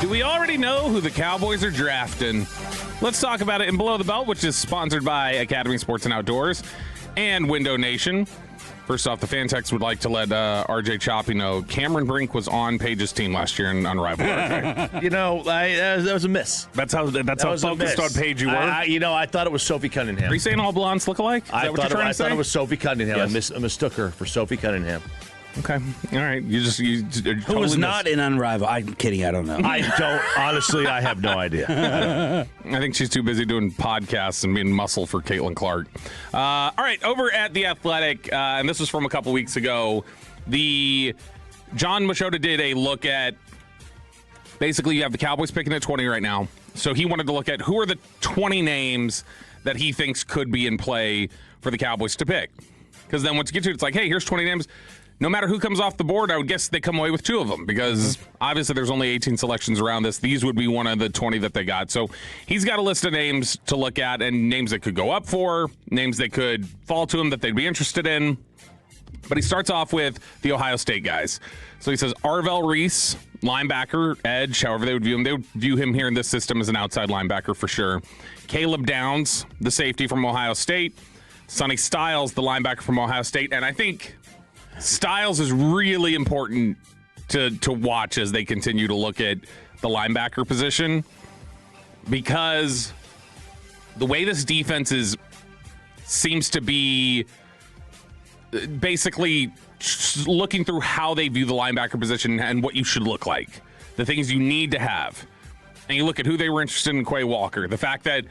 Do we already know who the Cowboys are drafting? Let's talk about it in Below the Belt, which is sponsored by Academy Sports and Outdoors and Window Nation. First off, the fan text would like to let RJ Choppy know Cameron Brink was on Paige's team last year in Unrivaled. RJ. That was a miss. That's how focused on Paige you were? I thought it was Sophie Cunningham. Are you saying all blondes look alike? Is that what you're trying to say? I thought it was Sophie Cunningham. Yes. I mistook her for Sophie Cunningham. Okay. All right. You Who totally was not in Unrivaled? I'm kidding. I don't know. Honestly, I have no idea. I think she's too busy doing podcasts and being muscle for Caitlin Clark. All right. Over at The Athletic, and this was from a couple weeks ago, John Machota did a look at, basically you have the Cowboys picking at 20 right now. So he wanted to look at who are the 20 names that he thinks could be in play for the Cowboys to pick. Because then once you get to it, it's like, hey, here's 20 names. No matter who comes off the board, I would guess they come away with 2 of them because obviously there's only 18 selections around this. These would be one of the 20 that they got. So he's got a list of names to look at and names that could go up for, names that could fall to him that they'd be interested in. But he starts off with the Ohio State guys. So he says Arvell Reese, linebacker, edge, however they would view him. They would view him here in this system as an outside linebacker for sure. Caleb Downs, the safety from Ohio State. Sonny Styles, the linebacker from Ohio State. And I think Styles is really important to watch as they continue to look at the linebacker position because the way this defense seems to be basically looking through how they view the linebacker position and what you should look like, the things you need to have. And you look at who they were interested in Quay Walker, the fact that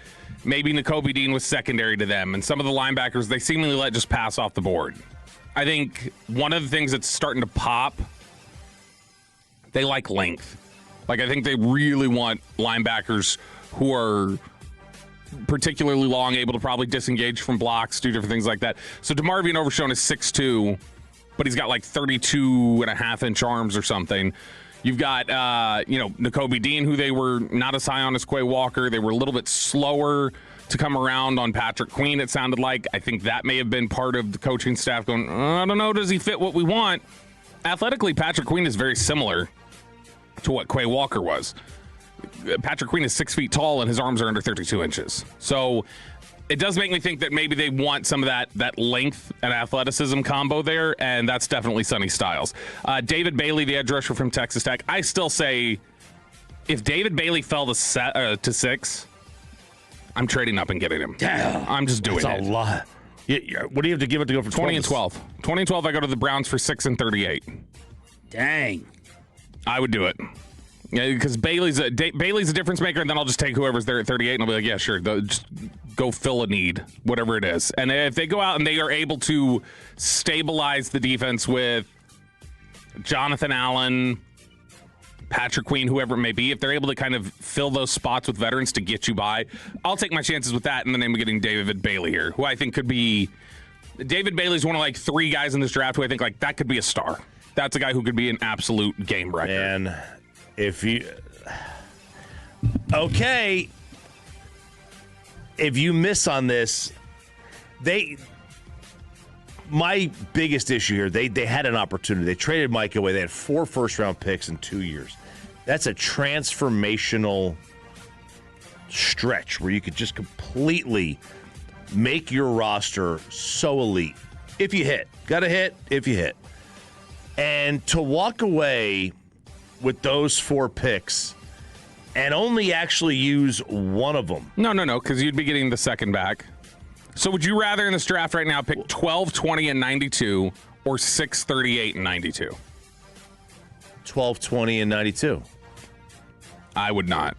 maybe Nakobe Dean was secondary to them, and some of the linebackers they seemingly let just pass off the board. I think one of the things that's starting to pop, they like length. Like, I think they really want linebackers who are particularly long, able to probably disengage from blocks, do different things like that. So DeMarvion Overshown is 6'2", but he's got like 32.5-inch arms or something. You've got, Nakobe Dean, who they were not as high on as Quay Walker. They were a little bit slower to come around on Patrick Queen, it sounded like. I think that may have been part of the coaching staff going, I don't know, does he fit what we want? Athletically, Patrick Queen is very similar to what Quay Walker was. Patrick Queen is 6 feet tall and his arms are under 32 inches. So it does make me think that maybe they want some of that length and athleticism combo there, and that's definitely Sonny Styles. David Bailey, the edge rusher from Texas Tech. I still say if David Bailey fell to 6, I'm trading up and getting him. Damn. I'm just doing it. That's a lot. What do you have to give it to go for 20 and 12? 20 and 12, I go to the Browns for 6 and 38. Dang. I would do it. Yeah, because Bailey's a difference maker, and then I'll just take whoever's there at 38, and I'll be like, yeah, sure, just go fill a need, whatever it is. And if they go out and they are able to stabilize the defense with Jonathan Allen, Patrick Queen, whoever it may be, if they're able to kind of fill those spots with veterans to get you by, I'll take my chances with that in the name of getting David Bailey here, who I think could be – David Bailey's one of like 3 guys in this draft who I think like that could be a star. That's a guy who could be an absolute game wrecker. And if you – okay. If you miss on this, my biggest issue here, they had an opportunity. They traded Mike away. They had 4 first-round picks in 2 years. That's a transformational stretch where you could just completely make your roster so elite. If you hit. Got to hit if you hit. And to walk away with those 4 picks and only actually use one of them. No, because you'd be getting the second back. So would you rather in this draft right now pick 12, 20, and 92 or 6, 38, and 92? 12, 20, and 92. I would not.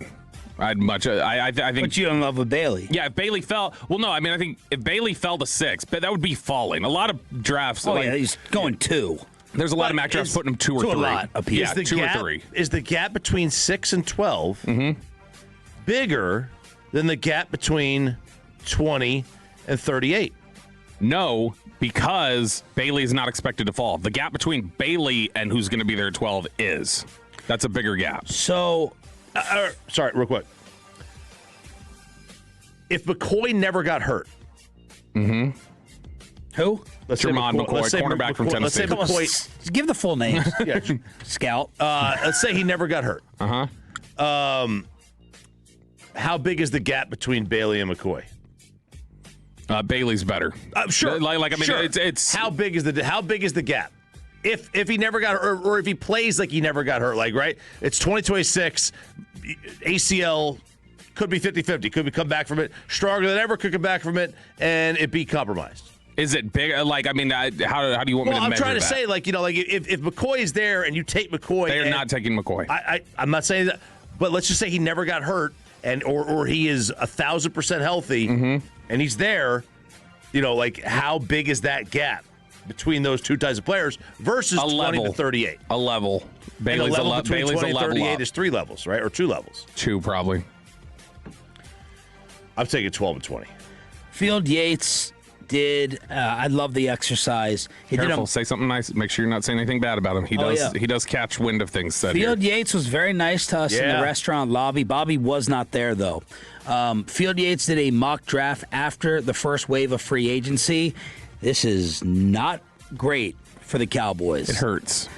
I think. But you're in love with Bailey. Yeah, if Bailey fell. Well, no, I mean, I think if Bailey fell to 6, but that would be falling. A lot of drafts. Oh, yeah, he's going 2. There's a lot of mock drafts putting him 2 or 3. A lot of people. Yeah, 2 or 3. Is the gap between 6 and 12 bigger than the gap between 20 and 38? No, because Bailey is not expected to fall. The gap between Bailey and who's going to be there at 12 is. That's a bigger gap. So, sorry, real quick. If McCoy never got hurt. Who? Let's Jermon McCoy, cornerback from Tennessee. Let's say McCoy. Give the full names. Yeah. Scout. Let's say he never got hurt. How big is the gap between Bailey and McCoy? Bailey's better. Sure. Sure. It's how big is the gap? If he never got hurt, or if he plays like he never got hurt, right? It's 2026. ACL could be 50-50. Could come back from it stronger than ever. Could come back from it and it be compromised. Is it big? How do you want me to measure that? I'm trying to say, if McCoy is there and you take McCoy, they're not taking McCoy. I'm not saying that, but let's just say he never got hurt and or he is 1,000% healthy and he's there. How big is that gap between those two types of players versus 20 to 38? A level. Bailey's a level. Between 20 and 38 up. is 3 levels, right? Or 2 levels. 2 probably. I'm taking 12 and 20. Field Yates did. I love the exercise. Careful, say something nice. Make sure you're not saying anything bad about him. He does catch wind of things said Field here. Yates was very nice to us in the restaurant lobby. Bobby was not there, though. Field Yates did a mock draft after the first wave of free agency. This is not great for the Cowboys. It hurts.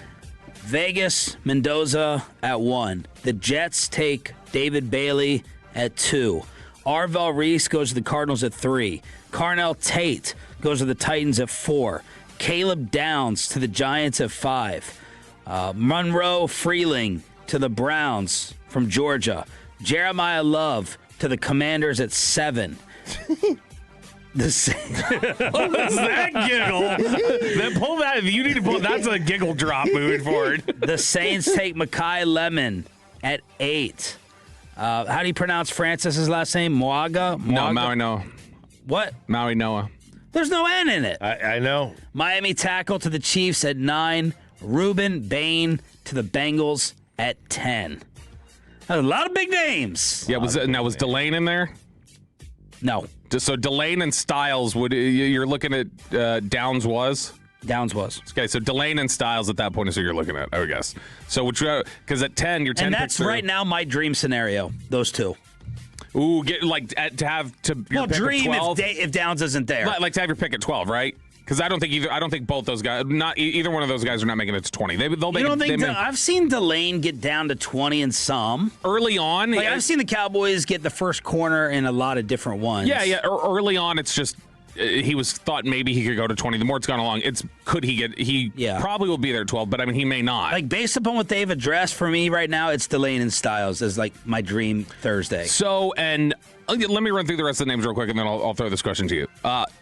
Vegas, Mendoza at 1. The Jets take David Bailey at 2. Arvell Reese goes to the Cardinals at 3. Carnell Tate goes to the Titans at 4. Caleb Downs to the Giants at 5. Monroe Freeling to the Browns from Georgia. Jeremiah Love to the Commanders at 7. What was that giggle? Then pull that. You need to pull. That's a giggle drop moving forward. The Saints take Mekhi Lemon at 8. How do you pronounce Francis's last name? Moaga? No, Maui Noah. What? Maui Noah. There's no N in it. I know. Miami tackle to the Chiefs at 9. Ruben Bain to the Bengals at 10. A lot of big names. Yeah, was Delane in there? No. So Delane and Styles, you're looking at Downs was? Downs was. Okay, so Delane and Styles at that point is who you're looking at, I would guess. So because at 10, you're 10 and picks that's right now my dream scenario, those two. Ooh, to have your pick dream at 12. if Downs isn't there. Like to have your pick at 12, right? Because I don't think both those guys, not either one of those guys are not making it to 20. They'll make I've seen Delane get down to 20 and some. Early on. I've seen the Cowboys get the first corner in a lot of different ones. Yeah. Early on, it's just he was thought maybe he could go to 20. The more it's gone along, he probably will be there at 12, but I mean, he may not. Based upon what they've addressed for me right now, it's Delane and Styles as my dream Thursday. So, and let me run through the rest of the names real quick, and then I'll throw this question to you.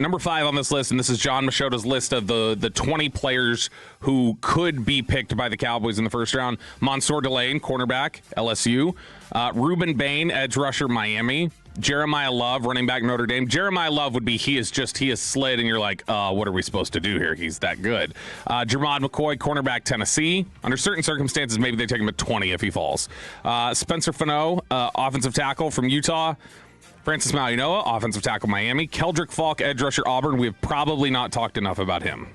Number 5 on this list, and this is John Machota's list of the 20 players who could be picked by the Cowboys in the first round. Mansour Delane, cornerback, LSU. Ruben Bain, edge rusher, Miami. Jeremiah Love, running back, Notre Dame. Jeremiah Love would be he has slid, and you're like, what are we supposed to do here? He's that good. Jermod McCoy, cornerback, Tennessee. Under certain circumstances, maybe they take him at 20 if he falls. Spencer Fano, offensive tackle from Utah. Francis Maui-Noah, offensive tackle, Miami. Keldrick Falk, edge rusher, Auburn. We have probably not talked enough about him.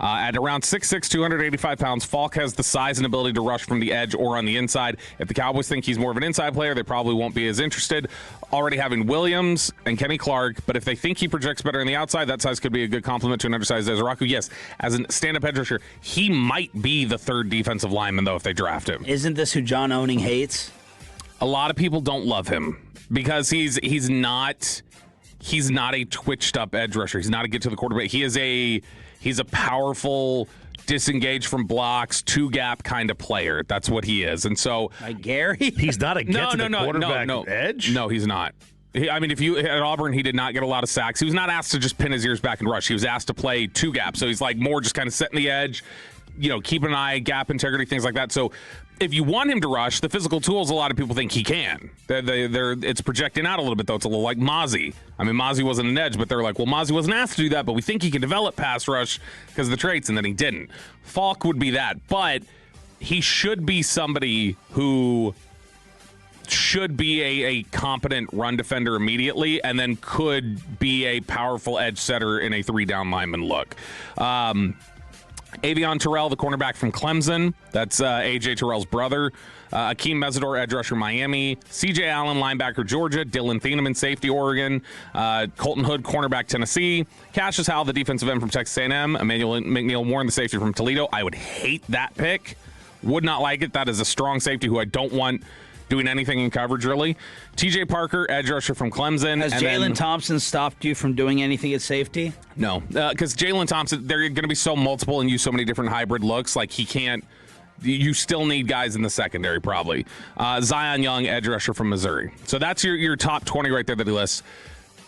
At around 6'6", 285 pounds, Falk has the size and ability to rush from the edge or on the inside. If the Cowboys think he's more of an inside player, they probably won't be as interested. Already having Williams and Kenny Clark, but if they think he projects better on the outside, that size could be a good complement to an undersized Ezraku. Yes, as a stand-up edge rusher, he might be the third defensive lineman, though, if they draft him. Isn't this who John Owning hates? A lot of people don't love him because he's not a twitched-up edge rusher. He's not a get to the quarterback. He's a powerful, disengage from blocks, two-gap kind of player. That's what he is. And so, like Gary, he's not a quarterback edge. No, he's not. At Auburn, he did not get a lot of sacks. He was not asked to just pin his ears back and rush. He was asked to play two-gap. So he's more just kind of setting the edge, keep an eye, gap integrity, things like that. So if you want him to rush, the physical tools, a lot of people think he can. It's projecting out a little bit, though. It's a little like Mozzie. I mean, Mozzie wasn't an edge, but they're like, well, Mozzie wasn't asked to do that, but we think he can develop pass rush because of the traits, and then he didn't. Falk would be that, but he should be somebody who should be a competent run defender immediately and then could be a powerful edge setter in a 3-down lineman look. Avion Terrell, the cornerback from Clemson. That's A.J. Terrell's brother. Akeem Mesidor, edge rusher, Miami. C.J. Allen, linebacker, Georgia. Dylan Thieneman, safety, Oregon. Colton Hood, cornerback, Tennessee. Cassius Howell, the defensive end from Texas A&M. Emmanuel McNeil Warren, the safety from Toledo. I would hate that pick. Would not like it. That is a strong safety who I don't want doing anything in coverage, really. TJ Parker, edge rusher from Clemson. Has Jalen Thompson stopped you from doing anything at safety? No, because Jalen Thompson, they're going to be so multiple and use so many different hybrid looks. Like, he can't. You still need guys in the secondary, probably. Zion Young, edge rusher from Missouri. So that's your top 20 right there that he lists.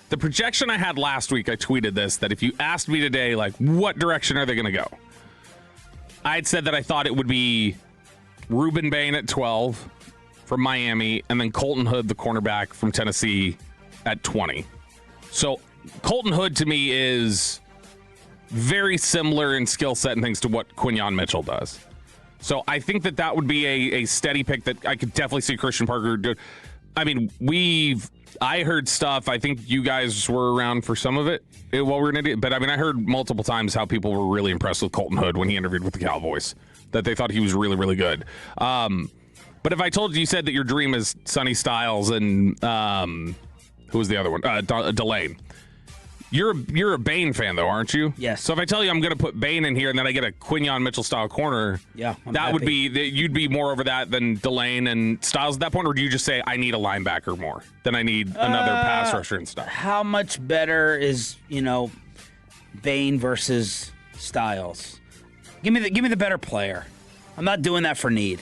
The projection I had last week, I tweeted this, that if you asked me today, like, what direction are they going to go? I had said that I thought it would be Reuben Bain at 12 from Miami, and then Colton Hood, the cornerback from Tennessee, at 20. So Colton Hood, to me, is very similar in skill set and things to what Quinyon Mitchell does. So I think that would be a steady pick that I could definitely see Christian Parker do. I mean, I heard stuff. I think you guys were around for some of it while we were in it. But I mean, I heard multiple times how people were really impressed with Colton Hood when he interviewed with the Cowboys, that they thought he was really, really good. But if I told you said that your dream is Sonny Styles and who was the other one? Delane. You're a Bain fan, though, aren't you? Yes. So if I tell you I'm going to put Bain in here and then I get a Quinyon Mitchell-style corner, yeah, would be you'd be more over that than Delane and Styles at that point, or do you just say I need a linebacker more than I need another pass rusher and stuff? How much better is Bain versus Styles? Give me the better player. I'm not doing that for need.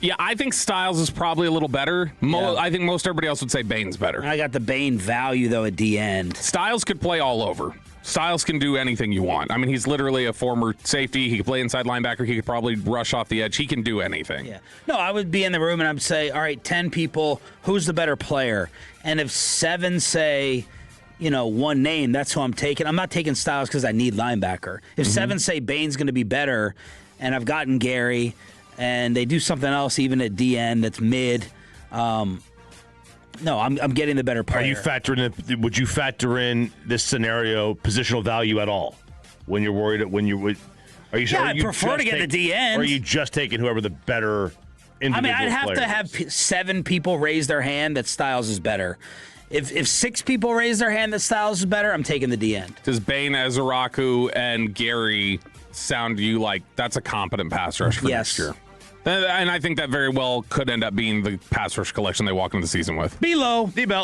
Yeah, I think Styles is probably a little better. I think most everybody else would say Bain's better. I got the Bain value, though, at the end. Styles could play all over. Styles can do anything you want. I mean, he's literally a former safety. He could play inside linebacker. He could probably rush off the edge. He can do anything. Yeah. No, I would be in the room and I'd say, all right, 10 people, who's the better player? And if 7 say, one name, that's who I'm taking. I'm not taking Styles because I need linebacker. If 7 say Bain's going to be better and I've gotten Gary, and they do something else even at DN that's mid. No, I'm getting the better player. Are you factoring in? Would you factor in this scenario positional value at all when you're worried? Are you? Yeah, I prefer to get the DN. Or are you just taking whoever the better individual I'd have to have 7 people raise their hand that Styles is better. If 6 people raise their hand that Styles is better, I'm taking the DN. Does Bain, Ezeraku, and Gary sound to you like that's a competent pass rush for next year? And I think that very well could end up being the pass rush collection they walk into the season with. Be low. D-Bell.